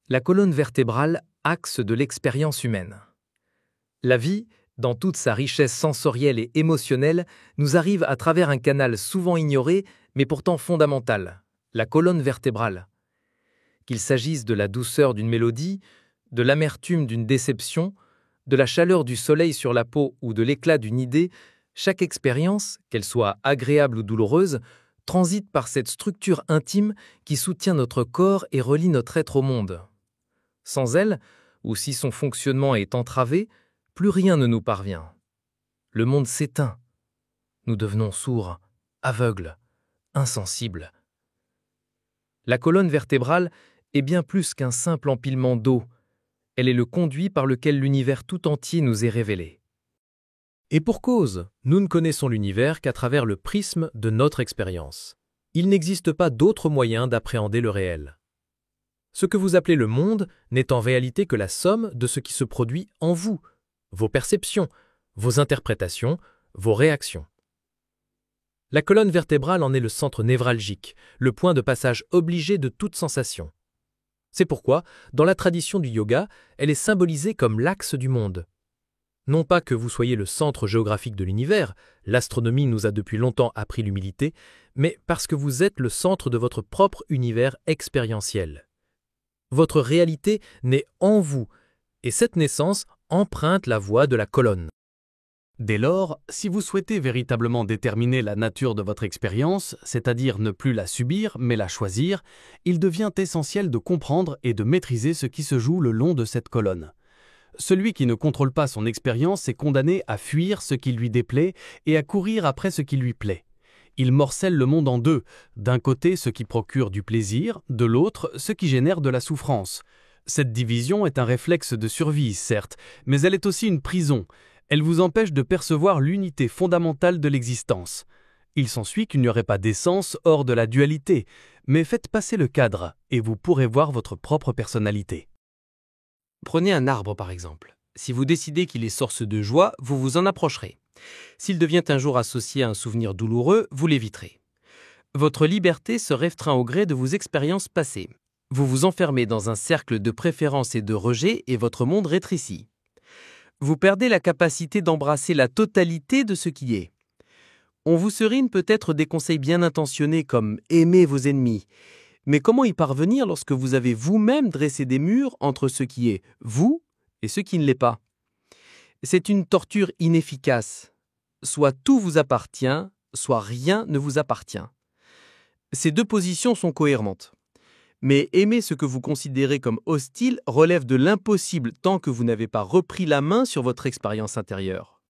La colonne vertébrale, axe de l'expérience humaine. La vie, dans toute sa richesse sensorielle et émotionnelle, nous arrive à travers un canal souvent ignoré, mais pourtant fondamental, la colonne vertébrale. Qu'il s'agisse de la douceur d'une mélodie, de l'amertume d'une déception, de la chaleur du soleil sur la peau ou de l'éclat d'une idée, chaque expérience, qu'elle soit agréable ou douloureuse, transite par cette structure intime qui soutient notre corps et relie notre être au monde. Sans elle, ou si son fonctionnement est entravé, plus rien ne nous parvient. Le monde s'éteint. Nous devenons sourds, aveugles, insensibles. La colonne vertébrale est bien plus qu'un simple empilement d'os. Elle est le conduit par lequel l'univers tout entier nous est révélé. Et pour cause, nous ne connaissons l'univers qu'à travers le prisme de notre expérience. Il n'existe pas d'autre moyen d'appréhender le réel. Ce que vous appelez le monde n'est en réalité que la somme de ce qui se produit en vous, vos perceptions, vos interprétations, vos réactions. La colonne vertébrale en est le centre névralgique, le point de passage obligé de toute sensation. C'est pourquoi, dans la tradition du yoga, elle est symbolisée comme l'axe du monde. Non pas que vous soyez le centre géographique de l'univers, l'astronomie nous a depuis longtemps appris l'humilité, mais parce que vous êtes le centre de votre propre univers expérientiel. Votre réalité naît en vous, et cette naissance emprunte la voie de la colonne. Dès lors, si vous souhaitez véritablement déterminer la nature de votre expérience, c'est-à-dire ne plus la subir mais la choisir, il devient essentiel de comprendre et de maîtriser ce qui se joue le long de cette colonne. Celui qui ne contrôle pas son expérience est condamné à fuir ce qui lui déplaît et à courir après ce qui lui plaît. Il morcelle le monde en deux, d'un côté ce qui procure du plaisir, de l'autre ce qui génère de la souffrance. Cette division est un réflexe de survie, certes, mais elle est aussi une prison. Elle vous empêche de percevoir l'unité fondamentale de l'existence. Il s'ensuit qu'il n'y aurait pas d'essence hors de la dualité, mais faites passer le cadre et vous pourrez voir votre propre personnalité. Prenez un arbre par exemple. Si vous décidez qu'il est source de joie, vous vous en approcherez. S'il devient un jour associé à un souvenir douloureux, vous l'éviterez. Votre liberté se restreint au gré de vos expériences passées. Vous vous enfermez dans un cercle de préférence et de rejet et votre monde rétrécit. Vous perdez la capacité d'embrasser la totalité de ce qui est. On vous serine peut-être des conseils bien intentionnés comme « aimez vos ennemis », mais comment y parvenir lorsque vous avez vous-même dressé des murs entre ce qui est vous et ce qui ne l'est pas? C'est une torture inefficace. Soit tout vous appartient, soit rien ne vous appartient. Ces deux positions sont cohérentes. Mais aimer ce que vous considérez comme hostile relève de l'impossible tant que vous n'avez pas repris la main sur votre expérience intérieure.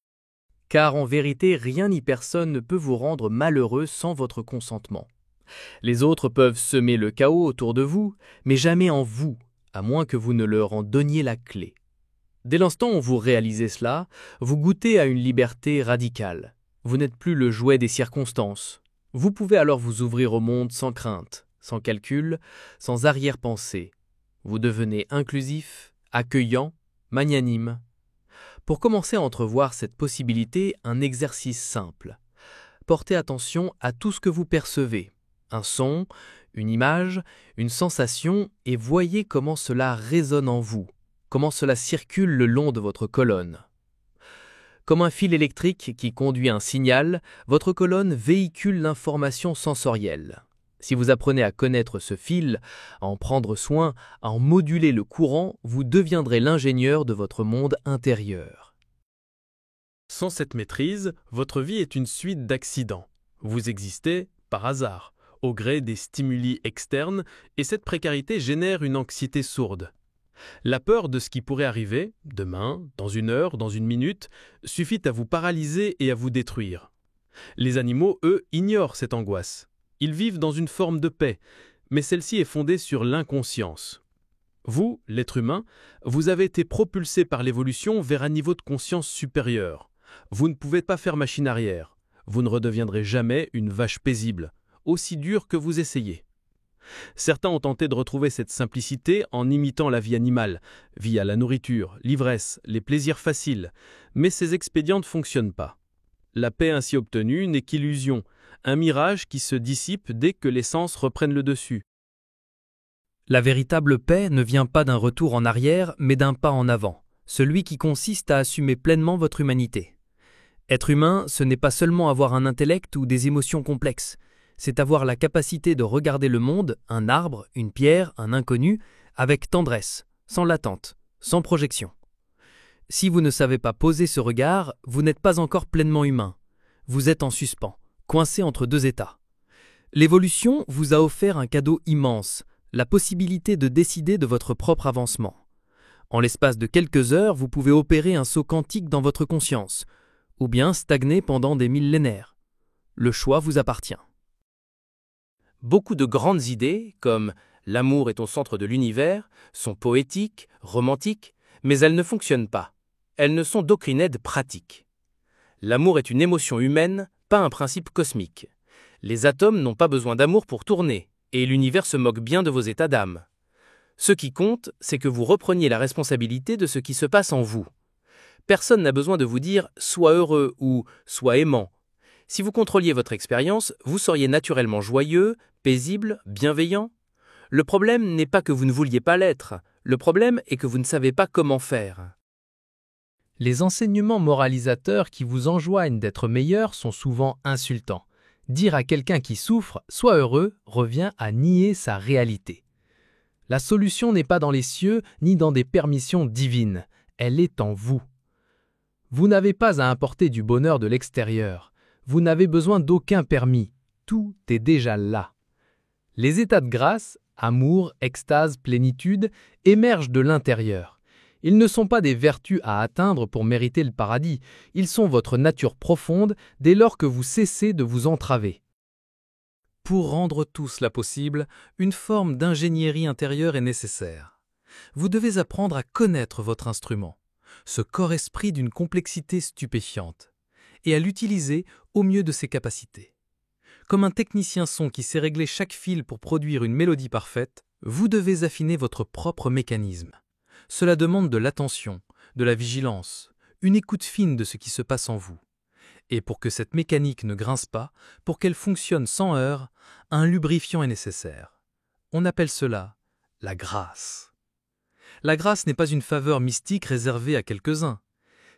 Car en vérité, rien ni personne ne peut vous rendre malheureux sans votre consentement. Les autres peuvent semer le chaos autour de vous, mais jamais en vous, à moins que vous ne leur en donniez la clé. Dès l'instant où vous réalisez cela, vous goûtez à une liberté radicale. Vous n'êtes plus le jouet des circonstances. Vous pouvez alors vous ouvrir au monde sans crainte, sans calcul, sans arrière-pensée. Vous devenez inclusif, accueillant, magnanime. Pour commencer à entrevoir cette possibilité, un exercice simple. Portez attention à tout ce que vous percevez. Un son, une image, une sensation, et voyez comment cela résonne en vous, comment cela circule le long de votre colonne. Comme un fil électrique qui conduit un signal, votre colonne véhicule l'information sensorielle. Si vous apprenez à connaître ce fil, à en prendre soin, à en moduler le courant, vous deviendrez l'ingénieur de votre monde intérieur. Sans cette maîtrise, votre vie est une suite d'accidents. Vous existez par hasard, au gré des stimuli externes, et cette précarité génère une anxiété sourde. La peur de ce qui pourrait arriver, demain, dans une heure, dans une minute, suffit à vous paralyser et à vous détruire. Les animaux, eux, ignorent cette angoisse. Ils vivent dans une forme de paix, mais celle-ci est fondée sur l'inconscience. Vous, l'être humain, vous avez été propulsé par l'évolution vers un niveau de conscience supérieur. Vous ne pouvez pas faire machine arrière. Vous ne redeviendrez jamais une vache paisible, aussi dur que vous essayez. Certains ont tenté de retrouver cette simplicité en imitant la vie animale, via la nourriture, l'ivresse, les plaisirs faciles, mais ces expédients ne fonctionnent pas. La paix ainsi obtenue n'est qu'illusion, un mirage qui se dissipe dès que les sens reprennent le dessus. La véritable paix ne vient pas d'un retour en arrière, mais d'un pas en avant, celui qui consiste à assumer pleinement votre humanité. Être humain, ce n'est pas seulement avoir un intellect ou des émotions complexes, c'est avoir la capacité de regarder le monde, un arbre, une pierre, un inconnu, avec tendresse, sans l'attente, sans projection. Si vous ne savez pas poser ce regard, vous n'êtes pas encore pleinement humain. Vous êtes en suspens, coincé entre deux états. L'évolution vous a offert un cadeau immense, la possibilité de décider de votre propre avancement. En l'espace de quelques heures, vous pouvez opérer un saut quantique dans votre conscience, ou bien stagner pendant des millénaires. Le choix vous appartient. Beaucoup de grandes idées, comme « l'amour est au centre de l'univers », sont poétiques, romantiques, mais elles ne fonctionnent pas. Elles ne sont d'aucune aide pratique. L'amour est une émotion humaine, pas un principe cosmique. Les atomes n'ont pas besoin d'amour pour tourner, et l'univers se moque bien de vos états d'âme. Ce qui compte, c'est que vous repreniez la responsabilité de ce qui se passe en vous. Personne n'a besoin de vous dire « sois heureux » ou « sois aimant ». Si vous contrôliez votre expérience, vous seriez naturellement joyeux, paisible, bienveillant. Le problème n'est pas que vous ne vouliez pas l'être, le problème est que vous ne savez pas comment faire. Les enseignements moralisateurs qui vous enjoignent d'être meilleur sont souvent insultants. Dire à quelqu'un qui souffre « sois heureux » revient à nier sa réalité. La solution n'est pas dans les cieux ni dans des permissions divines, elle est en vous. Vous n'avez pas à importer du bonheur de l'extérieur. Vous n'avez besoin d'aucun permis. Tout est déjà là. Les états de grâce, amour, extase, plénitude, émergent de l'intérieur. Ils ne sont pas des vertus à atteindre pour mériter le paradis. Ils sont votre nature profonde dès lors que vous cessez de vous entraver. Pour rendre tout cela possible, une forme d'ingénierie intérieure est nécessaire. Vous devez apprendre à connaître votre instrument, ce corps-esprit d'une complexité stupéfiante, et à l'utiliser au mieux de ses capacités. Comme un technicien son qui sait régler chaque fil pour produire une mélodie parfaite, vous devez affiner votre propre mécanisme. Cela demande de l'attention, de la vigilance, une écoute fine de ce qui se passe en vous. Et pour que cette mécanique ne grince pas, pour qu'elle fonctionne sans heurts, un lubrifiant est nécessaire. On appelle cela la grâce. La grâce n'est pas une faveur mystique réservée à quelques-uns.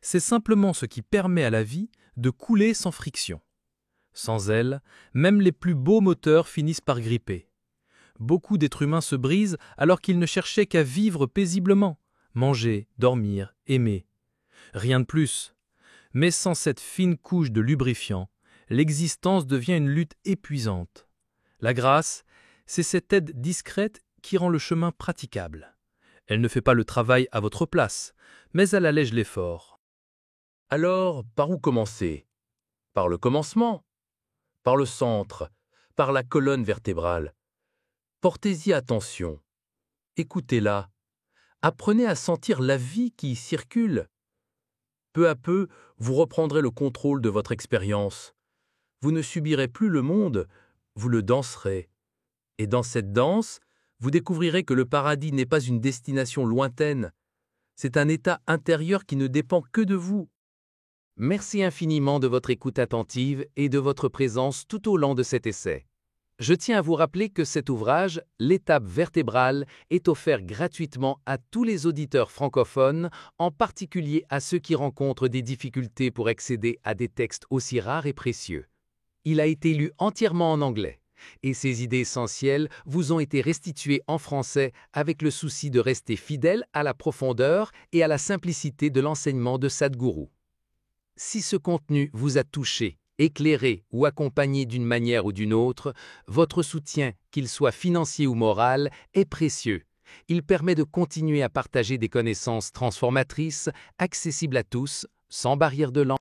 C'est simplement ce qui permet à la vie de couler sans friction. Sans elle, même les plus beaux moteurs finissent par gripper. Beaucoup d'êtres humains se brisent alors qu'ils ne cherchaient qu'à vivre paisiblement, manger, dormir, aimer. Rien de plus. Mais sans cette fine couche de lubrifiant, l'existence devient une lutte épuisante. La grâce, c'est cette aide discrète qui rend le chemin praticable. Elle ne fait pas le travail à votre place, mais elle allège l'effort. Alors, par où commencer? Par le commencement? Par le centre? Par la colonne vertébrale? Portez-y attention. Écoutez-la. Apprenez à sentir la vie qui y circule. Peu à peu, vous reprendrez le contrôle de votre expérience. Vous ne subirez plus le monde, vous le danserez. Et dans cette danse, vous découvrirez que le paradis n'est pas une destination lointaine. C'est un état intérieur qui ne dépend que de vous. Merci infiniment de votre écoute attentive et de votre présence tout au long de cet essai. Je tiens à vous rappeler que cet ouvrage, L'étape vertébrale, est offert gratuitement à tous les auditeurs francophones, en particulier à ceux qui rencontrent des difficultés pour accéder à des textes aussi rares et précieux. Il a été lu entièrement en anglais, et ces idées essentielles vous ont été restituées en français avec le souci de rester fidèle à la profondeur et à la simplicité de l'enseignement de Sadhguru. Si ce contenu vous a touché, éclairé ou accompagné d'une manière ou d'une autre, votre soutien, qu'il soit financier ou moral, est précieux. Il permet de continuer à partager des connaissances transformatrices, accessibles à tous, sans barrière de langue.